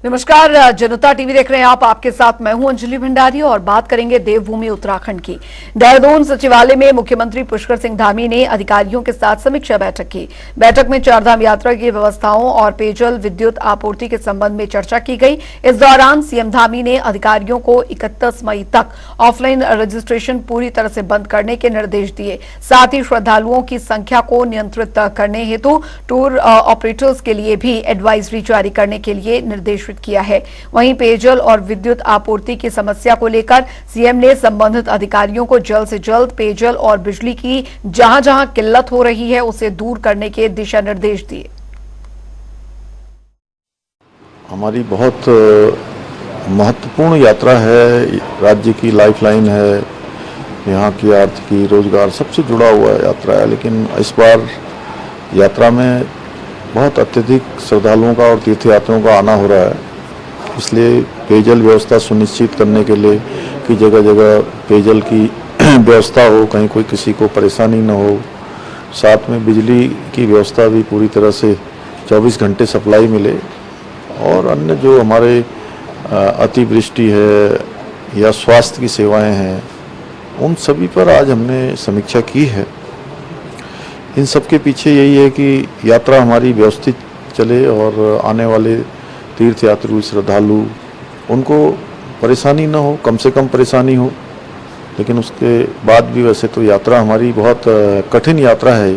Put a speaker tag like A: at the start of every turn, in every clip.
A: नमस्कार, जनता टीवी देख रहे हैं आप। आपके साथ मैं हूं अंजलि भंडारी और बात करेंगे देवभूमि उत्तराखंड की। देहरादून सचिवालय में मुख्यमंत्री पुष्कर सिंह धामी ने अधिकारियों के साथ समीक्षा बैठक की। बैठक में चारधाम यात्रा की व्यवस्थाओं और पेयजल विद्युत आपूर्ति के संबंध में चर्चा की गई। इस दौरान सीएम धामी ने अधिकारियों को 31 मई तक ऑफलाइन रजिस्ट्रेशन पूरी तरह से बंद करने के निर्देश दिए। साथ ही श्रद्धालुओं की संख्या को नियंत्रित करने हेतु टूर ऑपरेटर्स के लिए भी एडवाइजरी जारी करने के लिए निर्देशित किया है। वहीं पेयजल और विद्युत आपूर्ति की समस्या को लेकर सीएम ने संबंधित अधिकारियों को जल्द से जल्द पेयजल और बिजली की जहां जहां किल्लत हो रही है उसे दूर करने के दिशा निर्देश दिए।
B: हमारी बहुत महत्वपूर्ण यात्रा है, राज्य की लाइफलाइन है, यहाँ की आर्थिकी रोजगार सबसे जुड़ा हुआ यात्रा है। लेकिन इस बार यात्रा में बहुत अत्यधिक श्रद्धालुओं का और तीर्थयात्रियों का आना हो रहा है, इसलिए पेयजल व्यवस्था सुनिश्चित करने के लिए कि जगह जगह पेयजल की व्यवस्था हो, कहीं कोई किसी को परेशानी न हो। साथ में बिजली की व्यवस्था भी पूरी तरह से 24 घंटे सप्लाई मिले और अन्य जो हमारे अतिवृष्टि है या स्वास्थ्य की सेवाएं हैं, उन सभी पर आज हमने समीक्षा की है। इन सब के पीछे यही है कि यात्रा हमारी व्यवस्थित चले और आने वाले तीर्थयात्री श्रद्धालु उनको परेशानी न हो, कम से कम परेशानी हो। लेकिन उसके बाद भी वैसे तो यात्रा हमारी बहुत कठिन यात्रा है,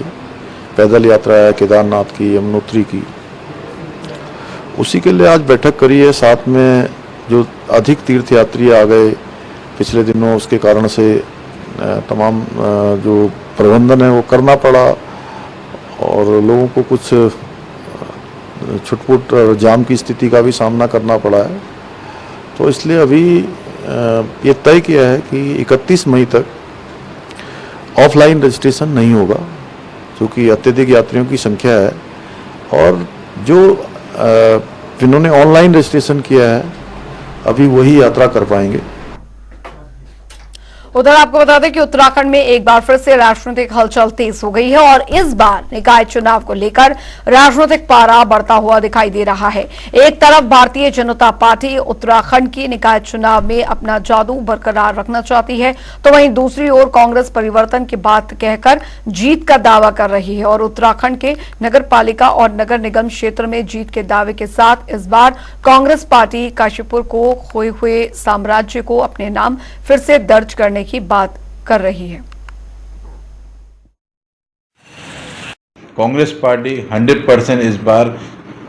B: पैदल यात्रा है केदारनाथ की, यमुनोत्री की। उसी के लिए आज बैठक करी है। साथ में जो अधिक तीर्थयात्री आ गए पिछले दिनों, उसके कारण से तमाम जो प्रबंधन है वो करना पड़ा और लोगों को कुछ छुटपुट जाम की स्थिति का भी सामना करना पड़ा है। तो इसलिए अभी ये तय किया है कि 31 मई तक ऑफलाइन रजिस्ट्रेशन नहीं होगा, क्योंकि अत्यधिक यात्रियों की संख्या है। और जो जिन्होंने ऑनलाइन रजिस्ट्रेशन किया है अभी वही यात्रा कर पाएंगे।
A: उधर आपको बता दें कि उत्तराखंड में एक बार फिर से राजनीतिक हलचल तेज हो गई है और इस बार निकाय चुनाव को लेकर राजनीतिक पारा बढ़ता हुआ दिखाई दे रहा है। एक तरफ भारतीय जनता पार्टी उत्तराखंड की निकाय चुनाव में अपना जादू बरकरार रखना चाहती है, तो वहीं दूसरी ओर कांग्रेस परिवर्तन की बात कहकर जीत का दावा कर रही है और उत्तराखंड के नगर पालिका और नगर निगम क्षेत्र में जीत के दावे के साथ इस बार कांग्रेस पार्टी काशीपुर को खोए हुए साम्राज्य को अपने नाम फिर से दर्ज करने की बात कर रही है।
C: कांग्रेस पार्टी 100% इस बार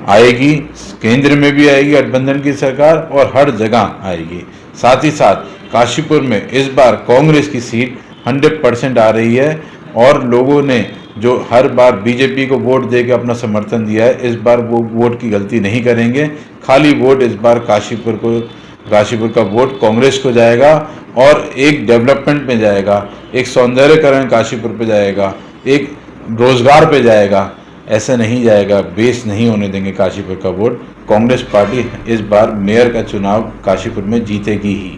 C: आएगी, केंद्र में भी आएगी गठबंधन की सरकार और हर जगह आएगी। साथ ही साथ काशीपुर में इस बार कांग्रेस की सीट 100% आ रही है और लोगों ने जो हर बार बीजेपी को वोट देकर अपना समर्थन दिया है, इस बार वो वोट की गलती नहीं करेंगे। खाली वोट इस बार काशीपुर का वोट कांग्रेस को जाएगा और एक डेवलपमेंट पे जाएगा, एक सौंदर्यकरण काशीपुर पे जाएगा, एक रोजगार पे जाएगा। ऐसे नहीं जाएगा, बेस नहीं होने देंगे काशीपुर का वोट। कांग्रेस पार्टी इस बार मेयर का चुनाव काशीपुर में जीतेगी ही।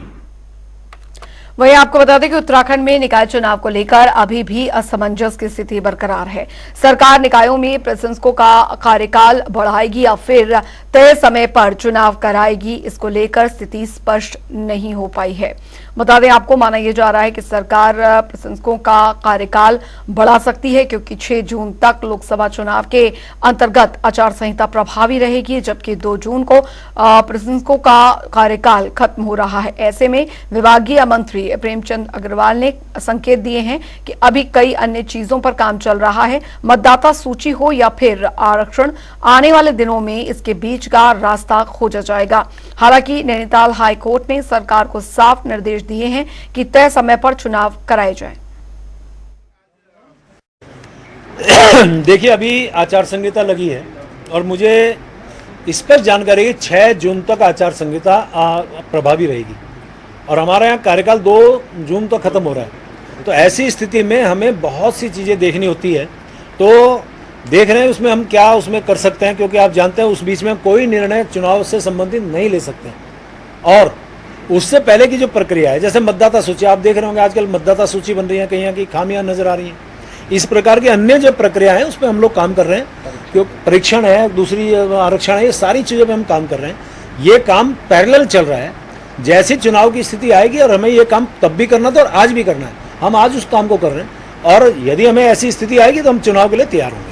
A: वहीं आपको बता दें कि उत्तराखंड में निकाय चुनाव को लेकर अभी भी असमंजस की स्थिति बरकरार है। सरकार निकायों में प्रशंसकों का कार्यकाल बढ़ाएगी या फिर तय समय पर चुनाव कराएगी, इसको लेकर स्थिति स्पष्ट नहीं हो पाई है। बता दें आपको, माना यह जा रहा है कि सरकार प्रशंसकों का कार्यकाल बढ़ा सकती है, क्योंकि 6 जून तक लोकसभा चुनाव के अंतर्गत आचार संहिता प्रभावी रहेगी, जबकि 2 जून को प्रशंसकों का कार्यकाल खत्म हो रहा है। ऐसे में विभागीय मंत्री प्रेमचंद अग्रवाल ने संकेत दिए हैं कि अभी कई अन्य चीजों पर काम चल रहा है। मतदाता सूची हो या फिर आरक्षण, आने वाले दिनों में इसके बीच का रास्ता खोजा जाएगा। हालांकि नैनीताल हाई कोर्ट ने सरकार को साफ निर्देश दिए हैं कि तय समय पर चुनाव कराए जाएं।
D: देखिए, अभी आचार संहिता लगी है और मुझे इस पर जानकारी है 6 जून तक आचार संहिता प्रभावी रहेगी और हमारा यहाँ कार्यकाल 2 जून तक खत्म हो रहा है। तो ऐसी स्थिति में हमें बहुत सी चीज़ें देखनी होती है, तो देख रहे हैं उसमें हम क्या उसमें कर सकते हैं, क्योंकि आप जानते हैं उस बीच में हम कोई निर्णय चुनाव से संबंधित नहीं ले सकते हैं। और उससे पहले की जो प्रक्रिया है, जैसे मतदाता सूची, आप देख रहे होंगे आजकल मतदाता सूची बन रही है, कहीं की खामियां नजर आ रही हैं। इस प्रकार की अन्य जो प्रक्रिया है उस पर हम लोग काम कर रहे हैं, क्योंकि परीक्षण है, दूसरी आरक्षण है, ये सारी चीज़ों पर हम काम कर रहे हैं। ये काम पैरेलल चल रहा है। जैसे चुनाव की स्थिति आएगी और हमें ये काम तब भी करना था और आज भी करना है, हम आज उस काम को कर रहे हैं और यदि हमें ऐसी स्थिति आएगी तो हम चुनाव के लिए तैयार होंगे।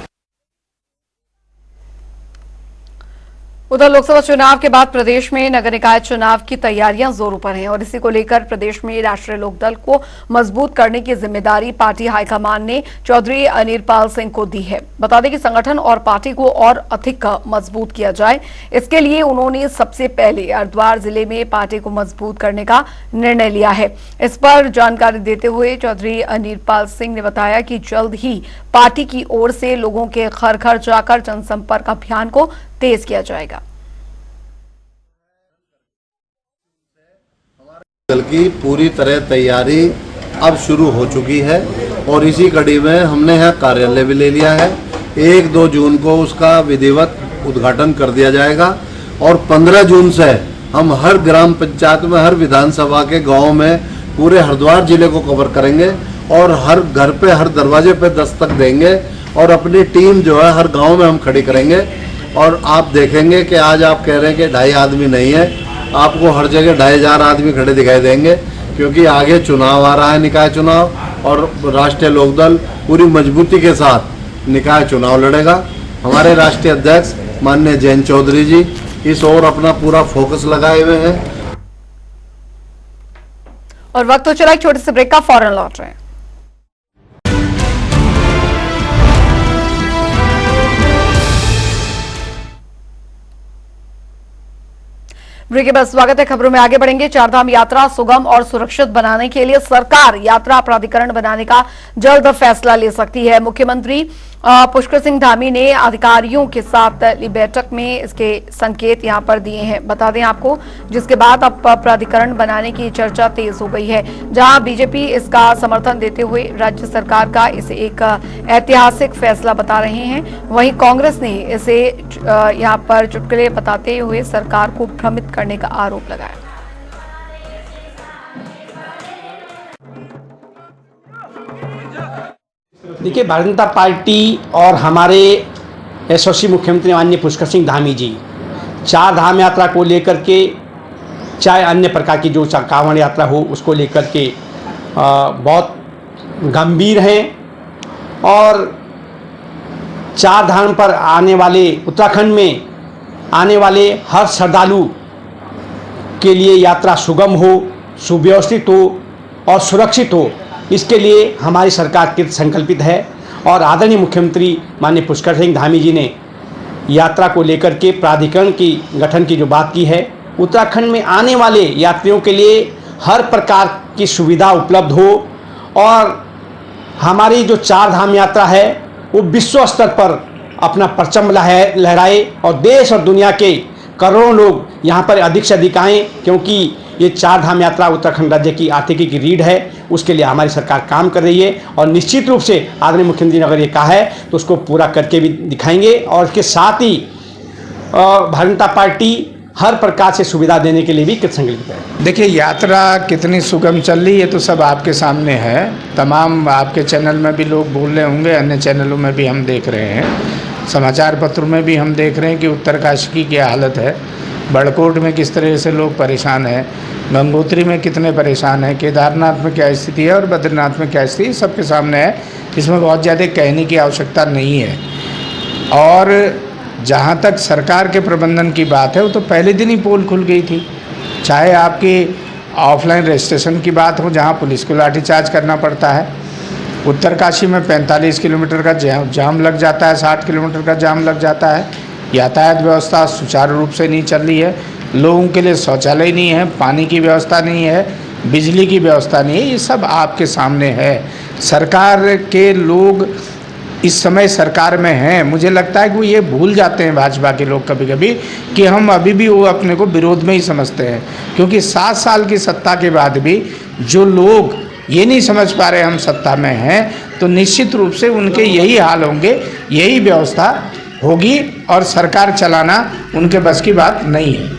A: उधर लोकसभा चुनाव के बाद प्रदेश में नगर निकाय चुनाव की तैयारियां जोरों पर हैं और इसी को लेकर प्रदेश में राष्ट्रीय लोकदल को मजबूत करने की जिम्मेदारी पार्टी हाईकमान ने चौधरी अनिरपाल सिंह को दी है। बता दें कि संगठन और पार्टी को और अधिक मजबूत किया जाए, इसके लिए उन्होंने सबसे पहले हरिद्वार जिले में पार्टी को मजबूत करने का निर्णय लिया है। इस पर जानकारी देते हुए चौधरी अनिरपाल सिंह ने बताया कि जल्द ही पार्टी की ओर से लोगों के घर घर जाकर जनसंपर्क अभियान को तेज किया जाएगा।
E: दल की पूरी तरह तैयारी अब शुरू हो चुकी है और इसी कड़ी में हमने यहाँ कार्यालय भी ले लिया है। 1-2 जून को उसका विधिवत उद्घाटन कर दिया जाएगा और 15 जून से हम हर ग्राम पंचायत में, हर विधानसभा के गांव में पूरे हरिद्वार जिले को कवर करेंगे और हर घर पे, हर दरवाजे पे दस्तक देंगे और अपनी टीम जो है हर गांव में हम खड़ी करेंगे। और आप देखेंगे कि आज आप कह रहे हैं कि 2.5 आदमी नहीं है, आपको हर जगह 2,500 आदमी खड़े दिखाई देंगे, क्योंकि आगे चुनाव आ रहा है, निकाय चुनाव, और राष्ट्रीय लोकदल पूरी मजबूती के साथ निकाय चुनाव लड़ेगा। हमारे राष्ट्रीय अध्यक्ष माननीय जयंत चौधरी जी इस ओर अपना पूरा फोकस लगाए हुए हैं।
A: और वक्त हो चला एक छोटे से ब्रेक का, फौरन लौट रहे हैं। ब्रेक के बाद स्वागत है। खबरों में आगे बढ़ेंगे। चारधाम यात्रा सुगम और सुरक्षित बनाने के लिए सरकार यात्रा प्राधिकरण बनाने का जल्द फैसला ले सकती है। मुख्यमंत्री पुष्कर सिंह धामी ने अधिकारियों के साथ ली बैठक में इसके संकेत यहां पर दिए हैं। बता दें आपको, जिसके बाद अब प्राधिकरण बनाने की चर्चा तेज हो गई है। जहां बीजेपी इसका समर्थन देते हुए राज्य सरकार का इसे एक ऐतिहासिक फैसला बता रहे हैं, वहीं कांग्रेस ने इसे यहां पर चुटकुले बताते हुए सरकार को भ्रमित करने का आरोप लगाया।
F: देखिए, भारतीय जनता पार्टी और हमारे यशस्वी मुख्यमंत्री माननीय पुष्कर सिंह धामी जी चार धाम यात्रा को लेकर के, चाहे अन्य प्रकार की जो कांवड़ यात्रा हो उसको लेकर के बहुत गंभीर हैं और चार धाम पर आने वाले, उत्तराखंड में आने वाले हर श्रद्धालु के लिए यात्रा सुगम हो, सुव्यवस्थित हो और सुरक्षित हो, इसके लिए हमारी सरकार कृत संकल्पित है। और आदरणीय मुख्यमंत्री माननीय पुष्कर सिंह धामी जी ने यात्रा को लेकर के प्राधिकरण की गठन की जो बात की है, उत्तराखंड में आने वाले यात्रियों के लिए हर प्रकार की सुविधा उपलब्ध हो और हमारी जो चार धाम यात्रा है वो विश्व स्तर पर अपना परचम लहराए और देश और दुनिया के करोड़ों लोग यहाँ पर अधिक से अधिक आएँ, क्योंकि ये चार धाम यात्रा उत्तराखंड राज्य की आर्थिकी की रीढ़ है। उसके लिए हमारी सरकार काम कर रही है और निश्चित रूप से आदरणीय मुख्यमंत्री ने अगर ये कहा है तो उसको पूरा करके भी दिखाएंगे। और इसके साथ ही भारतीय जनता पार्टी हर प्रकार से सुविधा देने के लिए भी कृतसंकल्पित है।
G: देखिए, यात्रा कितनी सुगम चल रही है तो सब आपके सामने है। तमाम आपके चैनल में भी लोग बोल रहे होंगे, अन्य चैनलों में भी हम देख रहे हैं, समाचार पत्रों में भी हम देख रहे हैं कि उत्तरकाशी की क्या हालत है, बड़कोट में किस तरह से लोग परेशान हैं, गंगोत्री में कितने परेशान हैं, केदारनाथ में क्या स्थिति है और बद्रीनाथ में क्या स्थिति, सबके सामने है। इसमें बहुत ज़्यादा कहने की आवश्यकता नहीं है। और जहाँ तक सरकार के प्रबंधन की बात है, वो तो पहले दिन ही पोल खुल गई थी। चाहे आपकी ऑफलाइन रजिस्ट्रेशन की बात हो, जहाँ पुलिस को लाठीचार्ज करना पड़ता है, उत्तरकाशी में 45 किलोमीटर का जाम लग जाता है, 60 किलोमीटर का जाम लग जाता है। यातायात व्यवस्था सुचारू रूप से नहीं चल रही है, लोगों के लिए शौचालय नहीं है, पानी की व्यवस्था नहीं है, बिजली की व्यवस्था नहीं है। ये सब आपके सामने है। सरकार के लोग इस समय सरकार में हैं, मुझे लगता है कि वो ये भूल जाते हैं, भाजपा के लोग कभी कभी, कि हम अभी भी वो अपने को विरोध में ही समझते हैं। क्योंकि 7 साल की सत्ता के बाद भी जो लोग ये नहीं समझ पा रहे हम सत्ता में हैं, तो निश्चित रूप से उनके यही हाल होंगे, यही व्यवस्था होगी और सरकार चलाना उनके बस की बात नहीं है।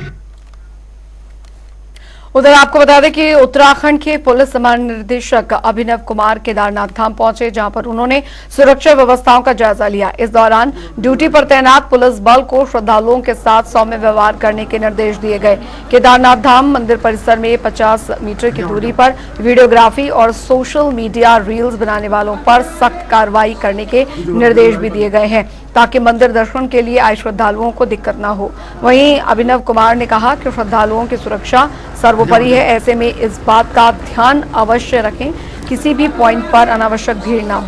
A: उधर आपको बता दें कि उत्तराखंड के पुलिस महानिदेशक अभिनव कुमार केदारनाथ धाम पहुंचे, जहां पर उन्होंने सुरक्षा व्यवस्थाओं का जायजा लिया। इस दौरान ड्यूटी पर तैनात पुलिस बल को श्रद्धालुओं के साथ सौम्य व्यवहार करने के निर्देश दिए गए। केदारनाथ धाम मंदिर परिसर में 50 मीटर की दूरी पर वीडियोग्राफी और सोशल मीडिया रील्स बनाने वालों पर सख्त कार्रवाई करने के निर्देश भी दिए गए हैं, ताकि मंदिर दर्शन के लिए आए श्रद्धालुओं को दिक्कत न हो। वहीं अभिनव कुमार ने कहा कि श्रद्धालुओं की सुरक्षा सर्वोपरि है, ऐसे में इस बात का ध्यान अवश्य रखें, किसी भी पॉइंट पर अनावश्यक भीड़ न हो।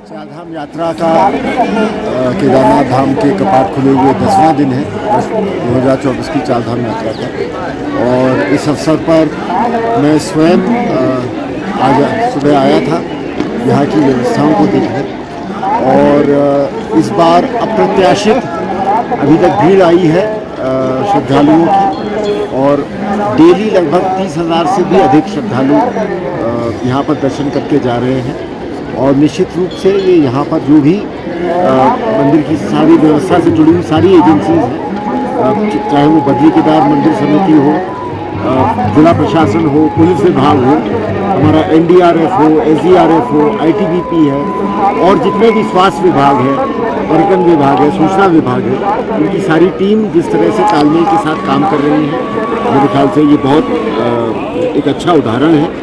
H: चारधाम यात्रा का केदारनाथ धाम के कपाट खुले हुए 10वां दिन है 2024 की चारधाम यात्रा का। और इस अवसर पर मैं स्वयं आज सुबह आया था यहाँ की व्यवस्थाओं को देखने, और इस बार अप्रत्याशित अभी तक भीड़ आई है श्रद्धालुओं की, और डेली लगभग 30,000 से भी अधिक श्रद्धालु यहाँ पर दर्शन करके जा रहे हैं। और निश्चित रूप से ये यहाँ पर जो भी मंदिर की सारी व्यवस्था से जुड़ी हुई सारी एजेंसीज हैं, चाहे वो बद्री केदार मंदिर समिति हो, जिला प्रशासन हो, पुलिस विभाग हो, हमारा NDRF हो, SDRF हो, ITBP है, और जितने भी स्वास्थ्य विभाग है, पर्यटन विभाग है, सूचना विभाग है, उनकी सारी टीम जिस तरह से तालमेल के साथ काम कर रही है, मेरे ख्याल से ये बहुत एक अच्छा उदाहरण है।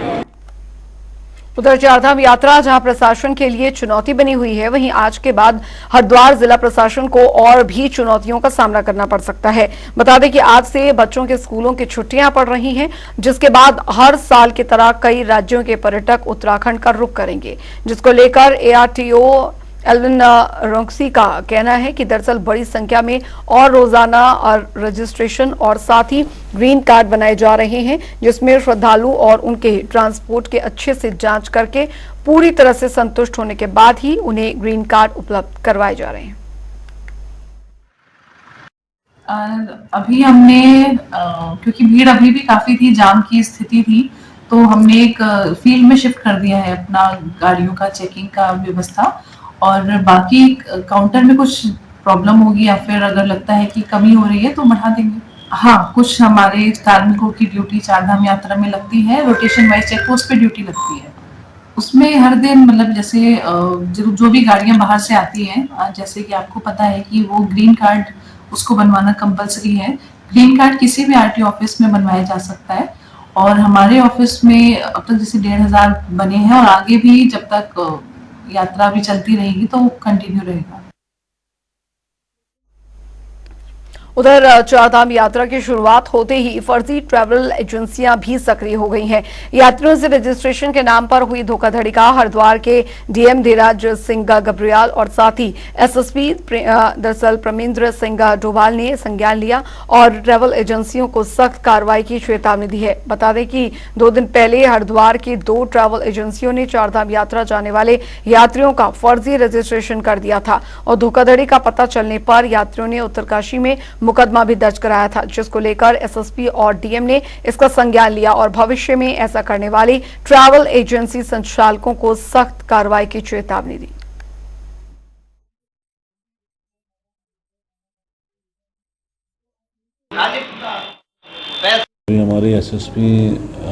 A: उधर चारधाम यात्रा जहां प्रशासन के लिए चुनौती बनी हुई है, वहीं आज के बाद हरिद्वार जिला प्रशासन को और भी चुनौतियों का सामना करना पड़ सकता है। बता दें कि आज से बच्चों के स्कूलों की छुट्टियां पड़ रही हैं, जिसके बाद हर साल की तरह कई राज्यों के पर्यटक उत्तराखंड का रुख करेंगे, जिसको लेकर ARTO एल्विन रोक्सी का कहना है कि दरअसल बड़ी संख्या में और रोजाना और रजिस्ट्रेशन और साथ ही ग्रीन कार्ड बनाए जा रहे हैं, जिसमें श्रद्धालु और उनके ट्रांसपोर्ट के अच्छे से जांच करके पूरी तरह से संतुष्ट होने के बाद ही उन्हें ग्रीन कार्ड उपलब्ध करवाए जा रहे हैं।
I: अभी हमने क्योंकि भीड़ अभी भी काफी थी, जाम की स्थिति थी, तो हमने एक फील्ड में शिफ्ट कर दिया है अपना गाड़ियों का चेकिंग का व्यवस्था, और बाकी काउंटर में कुछ प्रॉब्लम होगी या फिर अगर लगता है कि कमी हो रही है तो बढ़ा देंगे। हाँ, कुछ हमारे कार्मिकों की ड्यूटी चारधाम यात्रा में लगती है, रोटेशन वाइज चेक पोस्ट पे ड्यूटी लगती है। उसमें हर दिन मतलब जैसे जो भी गाड़ियां बाहर से आती हैं, जैसे कि आपको पता है कि वो ग्रीन कार्ड उसको बनवाना कंपलसरी है। ग्रीन कार्ड किसी भी RTO ऑफिस में बनवाया जा सकता है, और हमारे ऑफिस में अब तक जैसे 1,500 बने हैं, और आगे भी जब तक यात्रा भी चलती रहेगी तो कंटिन्यू रहेगा।
A: उधर चारधाम यात्रा की शुरुआत होते ही फर्जी ट्रैवल एजेंसियां भी सक्रिय हो गई हैं। यात्रियों से रजिस्ट्रेशन के नाम पर हुई धोखाधड़ी का हरिद्वार के DM धीराज सिंह गब्रियाल और साथ ही SSP दरअसल प्रमेंद्र सिंह डोभाल ने संज्ञान लिया और ट्रैवल एजेंसियों को सख्त कार्रवाई की चेतावनी दी है। बता दें कि 2 दिन पहले हरिद्वार की 2 ट्रैवल एजेंसियों ने चारधाम यात्रा जाने वाले यात्रियों का फर्जी रजिस्ट्रेशन कर दिया था, और धोखाधड़ी का पता चलने पर यात्रियों ने उत्तरकाशी में मुकदमा भी दर्ज कराया था, जिसको लेकर SSP और DM ने इसका संज्ञान लिया और भविष्य में ऐसा करने वाली ट्रैवल एजेंसी संचालकों को सख्त कार्रवाई की चेतावनी दी।
J: हमारी SSP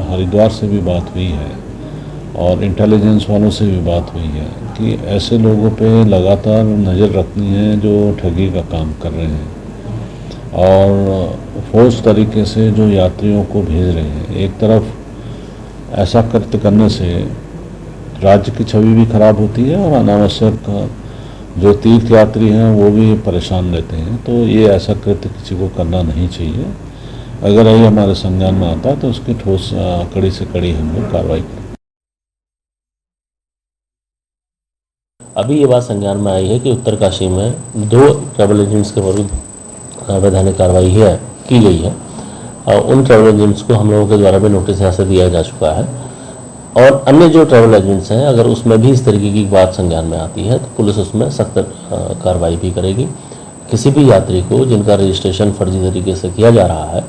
J: हरिद्वार से भी बात हुई है और इंटेलिजेंस वालों से भी बात हुई है कि ऐसे लोगों पे लगातार नज़र रखनी है जो ठगी का काम कर रहे हैं और फोर्स तरीके से जो यात्रियों को भेज रहे हैं। एक तरफ ऐसा कृत्य करने से राज्य की छवि भी खराब होती है और अनावश्यक जो तीर्थ यात्री हैं वो भी परेशान रहते हैं, तो ये ऐसा कृत्य किसी को करना नहीं चाहिए। अगर ये हमारे संज्ञान में आता है तो उसकी ठोस कड़ी से कड़ी हम लोग कार्रवाई करें।
K: अभी ये बात संज्ञान में आई है कि उत्तरकाशी में 2 ट्रैवल एजेंट्स के विरुद्ध वैधानिक कार्रवाई की गई है, और उन ट्रैवल एजेंट्स को हम लोगों के द्वारा भी नोटिस यहाँ से दिया जा चुका है। और अन्य जो ट्रैवल एजेंट्स हैं, अगर उसमें भी इस तरीके की बात संज्ञान में आती है तो पुलिस उसमें सख्त कार्रवाई भी करेगी। किसी भी यात्री को जिनका रजिस्ट्रेशन फर्जी तरीके से किया जा रहा है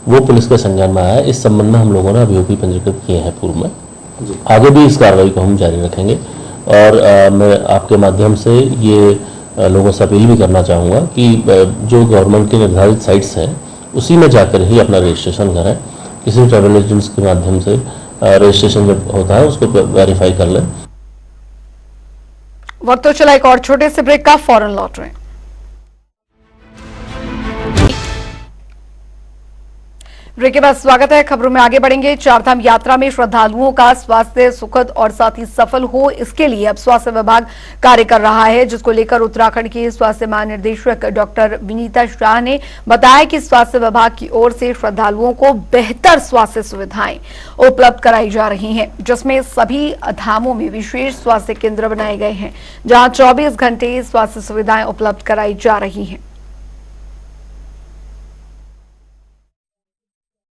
K: वो पुलिस के संज्ञान में आया है। इस संबंध में हम लोगों ने अभियोग पंजीकृत किए हैं पूर्व में, आगे भी इस कार्रवाई को हम जारी रखेंगे। और मैं आपके माध्यम से ये लोगों से अपील भी करना चाहूँगा कि जो गवर्नमेंट के निर्धारित साइट्स हैं उसी में जाकर ही अपना रजिस्ट्रेशन करें। किसी ट्रैवल एजेंट्स के माध्यम से रजिस्ट्रेशन जब होता है उसको वेरीफाई कर लें।
A: वक्त तो चला एक और छोटे से ब्रेक का, फौरन लौट रहे हैं। ब्रेक के बाद स्वागत है। खबरों में आगे बढ़ेंगे। चारधाम यात्रा में श्रद्धालुओं का स्वास्थ्य सुखद और साथ ही सफल हो, इसके लिए अब स्वास्थ्य विभाग कार्य कर रहा है, जिसको लेकर उत्तराखंड की स्वास्थ्य महानिदेशक डॉक्टर विनीता शाह ने बताया कि स्वास्थ्य विभाग की ओर से श्रद्धालुओं को बेहतर स्वास्थ्य सुविधाएं उपलब्ध कराई जा रही हैं, जिसमें सभी धामों में विशेष स्वास्थ्य केंद्र बनाए गए हैं, जहां 24 घंटे स्वास्थ्य सुविधाएं उपलब्ध कराई जा रही हैं।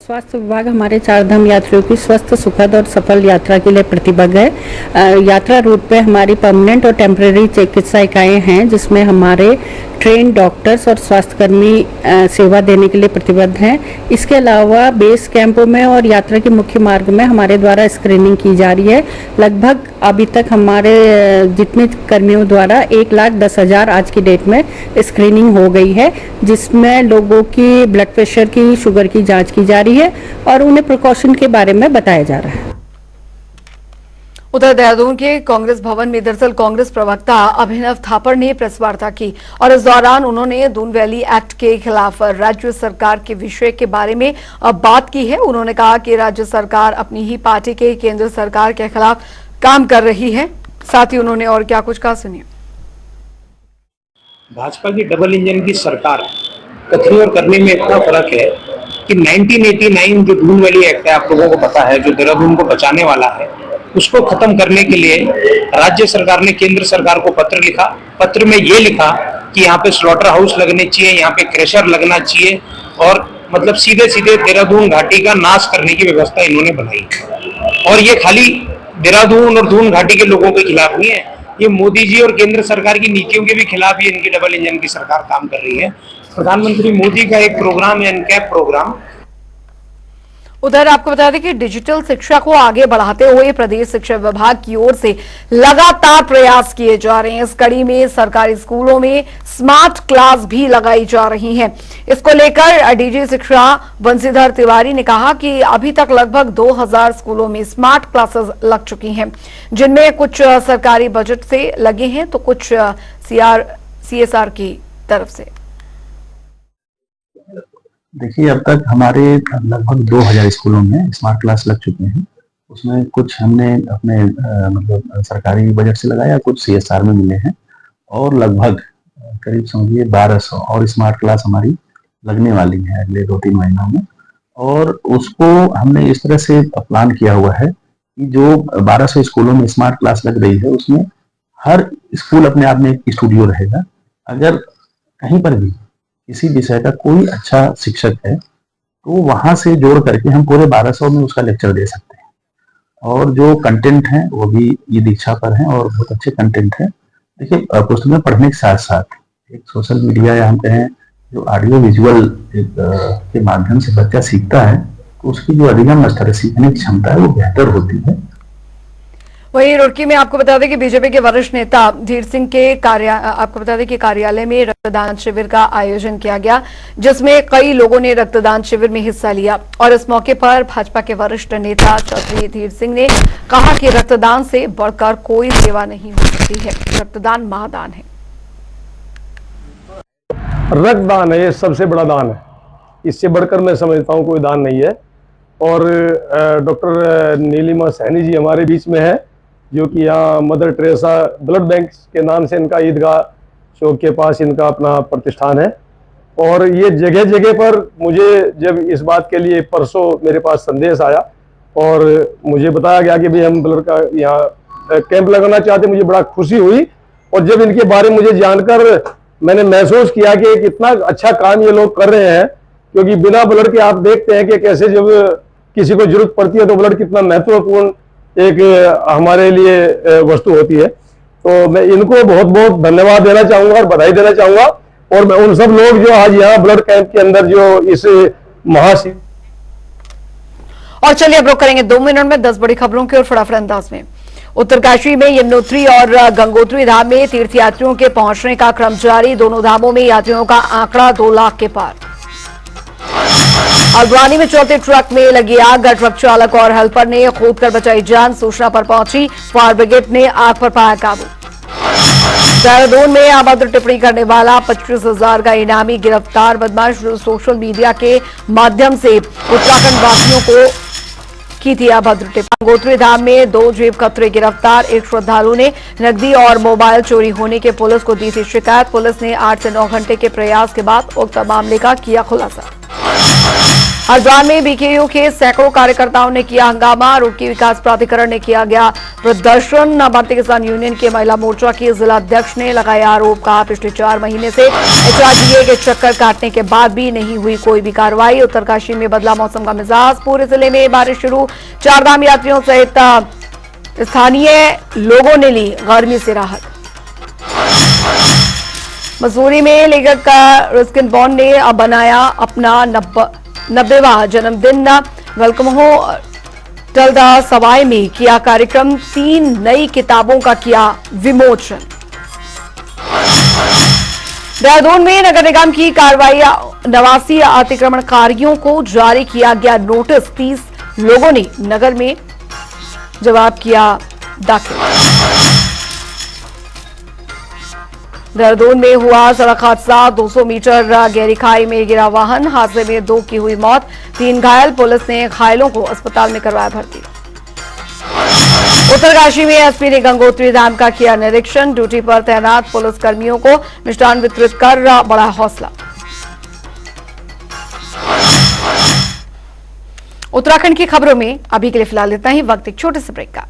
L: स्वास्थ्य विभाग हमारे चारधाम यात्रियों की स्वस्थ, सुखद और सफल यात्रा के लिए प्रतिबद्ध है। यात्रा रूट पे हमारी परमानेंट और टेम्परेरी चिकित्सा इकाइयाँ हैं, जिसमें हमारे ट्रेन डॉक्टर्स और स्वास्थ्यकर्मी सेवा देने के लिए प्रतिबद्ध हैं। इसके अलावा बेस कैंपों में और यात्रा के मुख्य मार्ग में हमारे द्वारा स्क्रीनिंग की जा रही है। लगभग अभी तक हमारे जितने कर्मियों द्वारा 1,10,000 आज की डेट में स्क्रीनिंग हो गई है, जिसमें लोगों की ब्लड प्रेशर की, शुगर की जांच की जा रही है और उन्हें प्रिकॉशन के बारे में बताया जा रहा है।
A: उधर देहरादून के कांग्रेस भवन में दरअसल कांग्रेस प्रवक्ता अभिनव थापड़ ने प्रेस वार्ता की और इस दौरान उन्होंने दून वैली एक्ट के खिलाफ राज्य सरकार के विषय के बारे में बात की है। उन्होंने कहा कि राज्य सरकार अपनी ही पार्टी के केंद्र सरकार के खिलाफ काम कर रही है। साथ ही उन्होंने और क्या कुछ कहा, सुनिए।
F: भाजपा की डबल इंजन की सरकार कथनी और करने में इतना फर्क है कि 1989 जो दून वैली एक्ट है, आप लोगों को पता है, जो देहरादून को बचाने वाला है, उसको खत्म करने के लिए राज्य सरकार ने केंद्र सरकार को पत्र लिखा। पत्र में ये लिखा कि यहाँ पे स्लॉटर हाउस लगने चाहिए, यहाँ पे क्रेशर लगना चाहिए और मतलब सीधे सीधे देहरादून घाटी का नाश करने की व्यवस्था इन्होंने बनाई। और ये खाली देहरादून और दून घाटी के लोगों के खिलाफ नहीं है, ये मोदी जी और केंद्र सरकार की नीतियों के भी खिलाफ ही इनकी डबल इंजन की सरकार काम कर रही है। प्रधानमंत्री मोदी का एक प्रोग्राम है अनकैप प्रोग्राम।
A: उधर आपको बता दें कि डिजिटल शिक्षा को आगे बढ़ाते हुए प्रदेश शिक्षा विभाग की ओर से लगातार प्रयास किए जा रहे हैं। इस कड़ी में सरकारी स्कूलों में स्मार्ट क्लास भी लगाई जा रही हैं। इसको लेकर डीजी शिक्षा बंसीधर तिवारी ने कहा कि अभी तक लगभग 2000 स्कूलों में स्मार्ट क्लासेस लग चुकी हैं, जिनमें कुछ सरकारी बजट से लगे हैं तो कुछ CSR की तरफ से।
M: देखिए, अब तक हमारे लगभग 2000 स्कूलों में स्मार्ट क्लास लग चुके हैं। उसमें कुछ हमने अपने मतलब सरकारी बजट से लगाया, कुछ CSR में मिले हैं और लगभग करीब समझिए 1200 और स्मार्ट क्लास हमारी लगने वाली है अगले 2-3 महीनों में। और उसको हमने इस तरह से प्लान किया हुआ है कि जो 1200 स्कूलों में स्मार्ट क्लास लग रही है, उसमें हर स्कूल अपने आप में एक स्टूडियो रहेगा। अगर कहीं पर भी किसी विषय का कोई अच्छा शिक्षक है तो वहां से जोड़ करके हम पूरे 1200 में उसका लेक्चर दे सकते हैं। और जो कंटेंट है वो भी ये दीक्षा पर है और बहुत अच्छे कंटेंट है। देखिए, पुस्तकें पढ़ने के साथ साथ एक सोशल मीडिया या हम कहें जो ऑडियो विजुअल के माध्यम से बच्चा सीखता है तो उसकी जो अधिगम स्तर सीखने की क्षमता है वो बेहतर होती है।
A: वहीं रुड़की में आपको बता दें कि बीजेपी के वरिष्ठ नेता धीर सिंह के कार्यालय में रक्तदान शिविर का आयोजन किया गया, जिसमें कई लोगों ने रक्तदान शिविर में हिस्सा लिया। और इस मौके पर भाजपा के वरिष्ठ नेता चौधरी धीर सिंह ने कहा कि रक्तदान से बढ़कर कोई सेवा नहीं हो सकती है, रक्तदान महादान है।
D: रक्तदान है, ये सबसे बड़ा दान है, इससे बढ़कर मैं समझता हूँ कोई दान नहीं है। और डॉक्टर नीलिमा सैनी जी हमारे बीच में है, जो कि यहाँ मदर टेरेसा ब्लड बैंक के नाम से इनका ईदगाह चौक के पास इनका अपना प्रतिष्ठान है। और ये जगह जगह पर मुझे जब इस बात के लिए परसों मेरे पास संदेश आया और मुझे बताया गया कि भाई हम ब्लड का यहाँ कैंप लगाना चाहते, मुझे बड़ा खुशी हुई। और जब इनके बारे में मुझे जानकर मैंने महसूस किया कि कितना अच्छा काम ये लोग कर रहे हैं, क्योंकि बिना ब्लड के आप देखते हैं कि कैसे जब किसी को जरूरत पड़ती है तो ब्लड कितना महत्वपूर्ण एक हमारे लिए वस्तु होती है। तो मैं इनको बहुत बहुत धन्यवाद देना चाहूंगा और बधाई देना चाहूंगा। और मैं उन सब लोग जो आज यहाँ ब्लड कैंप के अंदर जो इस महाशिविर।
A: और चलिए अब रुक करेंगे 2 मिनट में 10 बड़ी खबरों की और फटाफट अंदाज में। उत्तरकाशी में यमुनोत्री और गंगोत्री धाम में तीर्थयात्रियों के पहुंचने का क्रम जारी। दोनों धामों में यात्रियों का आंकड़ा 2 लाख के पार। हल्द्वानी में चलते ट्रक में लगी आग। ट्रक चालक और हेल्पर ने खोदकर बचाई जान। सूचना पर पहुंची फायर ब्रिगेड ने आग पर पाया काबू। देहरादून में अभद्र टिप्पणी करने वाला 25,000 का इनामी गिरफ्तार। बदमाश सोशल मीडिया के माध्यम से उत्तराखंड वासियों को की थी अभद्र टिप्पणी। गंगोत्री धाम में 2 जेब कतरे गिरफ्तार। एक श्रद्धालु ने नकदी और मोबाइल चोरी होने के पुलिस को दी थी शिकायत। पुलिस ने 8 से 9 घंटे के प्रयास के बाद उक्त मामले का किया खुलासा। हरिद्वार में बीकेयू के सैकड़ों कार्यकर्ताओं ने किया हंगामा। रुड़की विकास प्राधिकरण ने किया गया प्रदर्शन। भारतीय किसान यूनियन के महिला मोर्चा के जिला अध्यक्ष ने लगाया आरोप। कहा पिछले 4 महीने से HRDA के चक्कर काटने के बाद भी नहीं हुई कोई भी कार्रवाई। उत्तरकाशी में बदला मौसम का मिजाज। पूरे जिले में बारिश शुरू। 4 धाम यात्रियों सहित स्थानीय लोगों ने ली गर्मी से राहत। मसूरी में लेखक रस्किन बॉन्ड ने अब बनाया अपना 90वां जन्मदिन। वेलकम हो टल्दा सवाई में किया कार्यक्रम। 3 नई किताबों का किया विमोचन। देहरादून में नगर निगम की कार्रवाई। 89 अतिक्रमणकारियों को जारी किया गया नोटिस। 30 लोगों ने नगर में जवाब किया दाखिल। देहरादून में हुआ सड़क हादसा। 200 मीटर गहरी खाई में गिरा वाहन। हादसे में 2 की हुई मौत, 3 घायल। पुलिस ने घायलों को अस्पताल में करवाया भर्ती। उत्तरकाशी में एसपी ने गंगोत्री धाम का किया निरीक्षण। ड्यूटी पर तैनात पुलिस कर्मियों को मिष्ठान वितरित कर बड़ा हौसला। उत्तराखंड की खबरों में अभी के लिए फिलहाल इतना ही। वक्त एक छोटे से ब्रेक का।